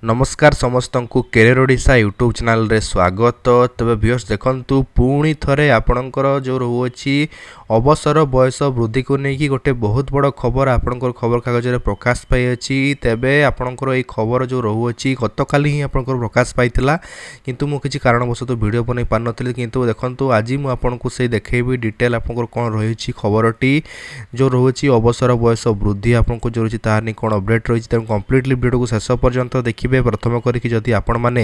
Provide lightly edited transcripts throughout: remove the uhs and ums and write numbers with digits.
नमस्कार समस्त को कैरियर ओडिशा यूट्यूब चैनल रे स्वागत। तबे व्यूअर्स देखंतु पुणी थरे आपणकर जो रोची अवसर बयस वृद्धि को लेकिन गोटे बहुत बड़ खबर आपणकर खबर कागज रे प्रकाश पाई अछि। तेबे आपणकर ए खबर जो रोची गतकाली ही आपणकर प्रकाश पाइतिला किंतु मु किछि कारणवशत वीडियो बनै पार नथिले किंतु देखंतु आज मु आपणको से देखैबी डिटेल आपणकर कोन रहिछि खबरटी जो रोची अवसर बयस वृद्धि आपणको जो रोची ताहार नि कोन अपडेट रहिछि त कंप्लीटली वीडियो को शेष पर्यंत देखि प्रथम करके जदि आपण माने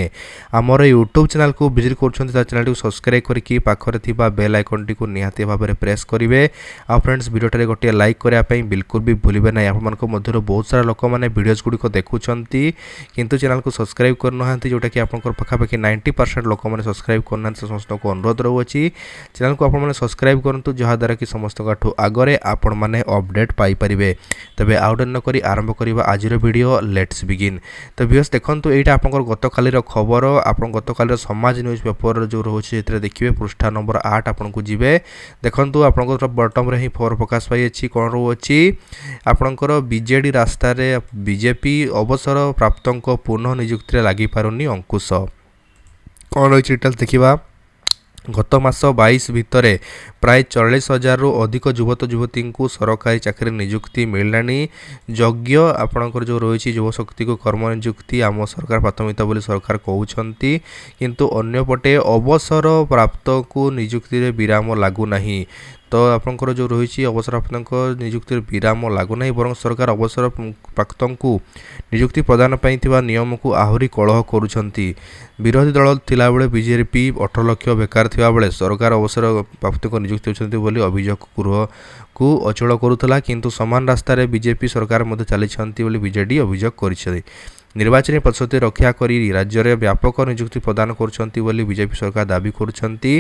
आमर यूट्यूब चैनल को विजिट करछन्ती ता चैनल को सब्सक्राइब करके पाखरे थिबा बेल आइकन टी को निहाती भाबरे प्रेस करिवे। आ फ्रेंड्स वीडियो टारे गोटे लाइक करिया पई बिल्कुल भी भूलिबे नै। आपण मानको मध्यरो बहुत सारा लोक माने वीडियोस गुडी को देखुछन्ती किंतु चैनल को सब्सक्राइब करनहांती जोटा कि आपनकर पाखापाखि 90% लोक माने सब्सक्राइब करनहांती। समस्त को अनुरोध रहउछि चैनल को आपण माने सब्सक्राइब करंतु जहा द्वारा कि समस्त काठू आगरे आपण माने अपडेट पाई परिबे। तबे आउट न करी आरंभ करिबा आजिरो वीडियो लेट्स बिगिन। तो व्यूअर्स देखंतु एटा आपनकर गतकालीर खबर आपण गतकालीर समाज न्यूज पेपर जो रोचे एतरे देखिबे पृष्ठा नंबर 8 आपनकु जिवे देखंतु आपनकर बॉटम रे ही खबर प्रकाश पाई अछि कोन रोची आपनकर बीजेडी रास्ता रे बीजेपी अवसर प्राप्तंक पुनः नियुक्ति रे लागि पारुनी अंकुश कोन रोची डिटेल देखिबा। गत मास 22 भितर प्राय 44,000 रु अधिक युवत युवती को सरकारी चाकरी नियुक्ति मिललानी। योग्य आपणकर जो रही युव शक्ति को कर्म नियुक्ति आम सरकार प्राथमिकता बोली सरकार कहउछंती किंतु अन्यपटे अवसर प्राप्त को नियुक्ति रे विराम लागू नाही। तो आपंकर जो रही अवसर प्राप्त नियुक्ति विराम लागू ना बर सरकार अवसर प्राप्त को नियुक्ति प्रदान पाई नियम को आहरी कलह करुछंती। विरोधी दल थिला बेले बीजेपी 18 लाख बेकार थिबा बेले सरकार अवसर प्राप्त को नियुक्ति होछंती बोली अभियोग गृह को अचल करुथला किंतु समान रास्ता रे बीजेपी सरकार मध्य चलीछंती बोली बीजेडी अभियोग करिछि। निर्वाचन प्रतिश्रुति रक्षा करी राज्य में व्यापक नियुक्ति प्रदान करुछंती बोली बीजेपी सरकार दाबी करुछंती।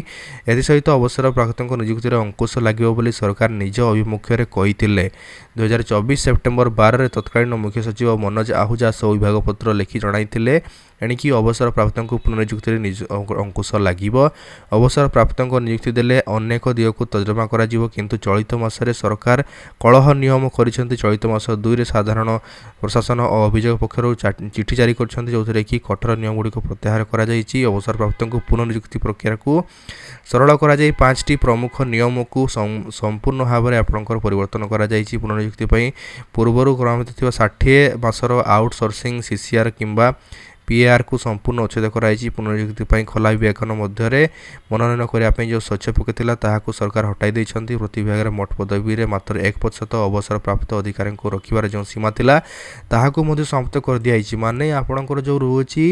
एथि सहित अवसर प्राप्त नियुक्ति अंकुश लागिबो बोली सरकार निज अभिमुख्य रे कहिथिले। 2024 सेप्टेम्बर 12 रे तत्कालीन मुख्य सचिव मनोज आहूजा विभाग पत्र लिखि जणाइथिले एणिकी अवसर प्राप्त पुनर्नियुक्ति अंकुश लागिबो। अवसर प्राप्त नियुक्ति देले अनेक दिग को तर्जमा करा जिवो किंतु चलित मासरे सरकार कलह नियम करिसेंती। चलित मास 2 रे साधारण प्रशासन और अभियोग पक्षरु चिठी जारी करछंती जोथरे कि कठोर नियम गुडी को प्रत्याहार करा जाईची। अवसर प्राप्त पुनर्नियुक्ति प्रक्रिया को सरल करा जाई 5टी प्रमुख नियम को संपूर्ण भाव में आपनकर परिवर्तन करा जाईची। पुनर्नियुक्ति पई पूर्वरु क्रमित थिबा 60 मासर आउटसोर्सिंग सीसीआर किंबा पीआर को संपूर्ण उच्छेद कराई। पुनर्नियुक्ति पई खोला विभाग मध्य मनोनयन करने जो स्वच्छ पकड़ा ताकू सरकार हटाई देछंती। प्रति विभाग मोट पदवी रे मात्र 1% अवसर प्राप्त अधिकारी को रखिबार जो सीमा थिला ताहाकू मध्य समाप्त कर दियाई। माने आपणकर जो रोची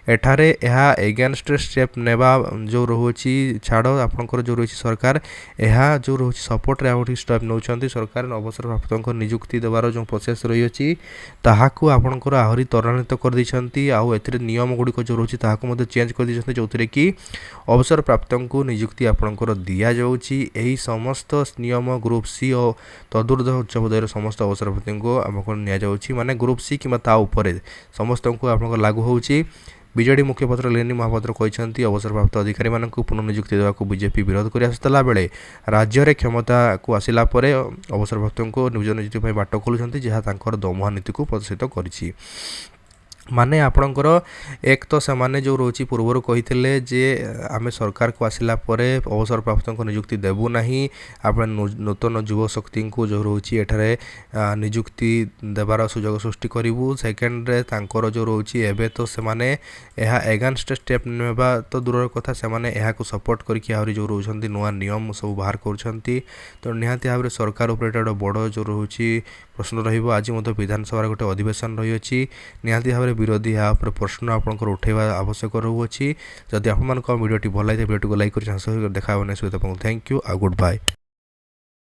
एठारे एहा एगेंस्ट स्टेप नेबा जो रोची छाड़ आपणकर जो रोची सरकार एहा जो रोची सपोर्ट रे आउट स्टेप नउछंती। सरकार अवसर प्राप्त नियुक्ति देवार जो प्रोसेस रही अछि ताहाकू आपणकर आहरी त्वरान्वित कर दिछंती। एथिरे नियम गुडी जो रोची ताहाकू मध्य चेंज कर दिछंती जोथरे कि अवसर प्राप्त को नियुक्ति आपणकर दिया जाउची। एही समस्त नियम ग्रुप सी और तदुर्ध उच्च पदवीर समस्त अवसर प्राप्त को आपको निया जाउची। माने ग्रुप सी किबा ता ऊपर समस्त को आपणकर लागू होउची। बीजेडी मुखपात्र लेनी महापात्र कहते अवसर प्राप्त अधिकारी मानक पुनर्नियुक्ति देवा को बीजेपी विरोध कर आसुला बेले राज्य में क्षमता को आसिला परे अवसर प्राप्त को निज नियुक्ति बाट खोलुछंती जहाँ तांकर दमुहा नीति को प्रदर्शित करिछि। माने आपणकर एक तो से माने जो रोची पूर्वर कहिथिले जे आमे सरकार को आसिला परे अवसर प्राप्त को नियुक्ति देबु नाही। आपण नूतन युव शक्ति को जो रोची एठारे नियुक्ति देबार सुजोग सृष्टि करिवु। सेकेंड रे तांकर जो रोची एबे तो से माने एहा एगेंस्ट स्टेप नेबा तो दूर कथा से माने एहा को सपोर्ट करके आहुरी जो रोचंती नुआ नियम सब बाहर करछंती। तो निहाती भाव सरकार ऊपर एटा बड़ जो रोची प्रश्न रहिबो। आज मते विधानसभा गोटे अधिवेशन रही अछि निहाती भाव विरोधी यहाँ पर प्रश्न आपंकर उठेवा आवश्यक रहुअछि। जदि आपको वीडियोटी भल लगे वीडियो को लाइक कर देखा थैंक यू आ गुड बाय।